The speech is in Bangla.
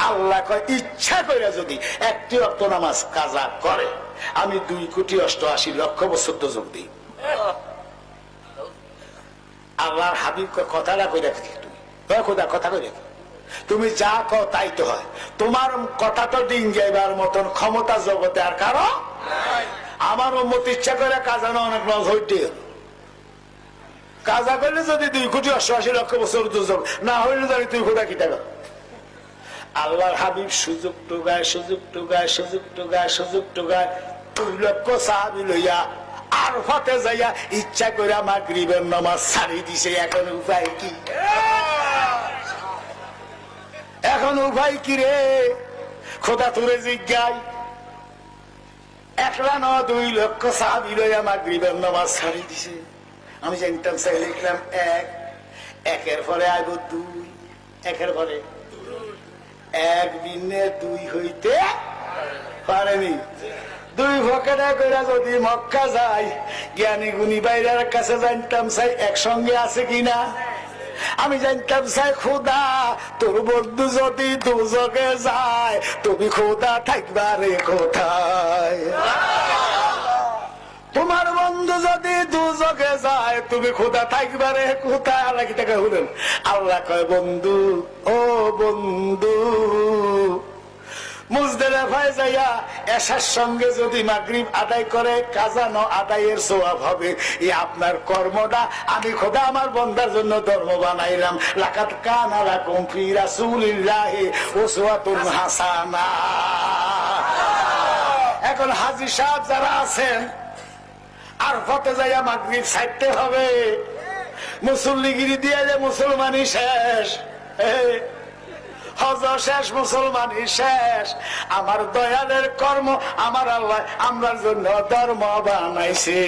আল্লাহ কয় ইচ্ছা করে যদি একটি ওয়াক্ত নামাজ কাজা করে আমি 2,88,00,000 বছর দোজখ দিই। আল্লাহর হাবিব কথাটা কই রাখছি, তুমি খোদা কথা কই রাখি, তুমি যা কও তাই তো হয়। তোমার কথা তো ডিং যাইবার মতন ক্ষমতা জগতে আর কারো। আমার উম্মত ইচ্ছা করে কাজা না অনেক লস হইতে কাজা করলে যদি 2,88,00,000 বছর দোজখ না হইলে জানি তুই খোদা কি টাকা। আল্লাহর হাবিব সুযোগ টুগায় সুযোগ টুগায় সুযোগ টুগায় সুযোগ টুগায় 2,00,000 সাহাবী লইয়া আরফাতে যাইয়া ইচ্ছা করে মাগরিবের নামাজ ছাড়ি দিছে। এখন উপায় কি? এখন উপায় কি রে খোদা তোরে জিজ্ঞায়? একলা না 2,00,000 সাহাবী লইয়া মাগরিবের নামাজ ছাড়ি দিছে। আমি জানতাম চাই লিখলাম একের পরে আইব 2, একের পরে 1 বিনে 2 হইতে পারেনি। 2 পকেটে করে যদি মক্কা যায় জ্ঞানী গুণী বাইরের কাছে জানতাম চাই একসঙ্গে আছে কিনা। আমি জানতাম চাই খোদা তোর বন্ধু যদি দুজকে যায় তুমি খোদা থাকবারে কোথায়? তোমার বন্ধু যদি দুজকে যায় তুমি খোদা থাকবারে কোথায়? আল্লাহ কি টাকা হলেন? আল্লাহ কয় বন্ধু, ও বন্ধু, মুজদালিফায় যাইয়া এশার সঙ্গে যদি মাগরিব আদায় করে কাজা ন আদায়ের সওয়াব হবে। এই আপনার কর্মটা আমি খোদা আমার বান্দার জন্য ধর্ম বানাইলাম। লাকাদ কানা লাকুম ফি রাসূলিল্লাহি উসওয়াতুন হাসানা। এখন হাজী সাহেব যারা আছেন আরফাতে যাইয়া মাগরিব ছাড়তে হবে। মুসল্লিগিরি দিয়ে যে মুসলমানই শেষ, হজ শেষ, মুসলমানই শেষ। আমার দয়ালের কর্ম আমার আল্লাহ আমরার জন্য ধর্ম বানাইছে।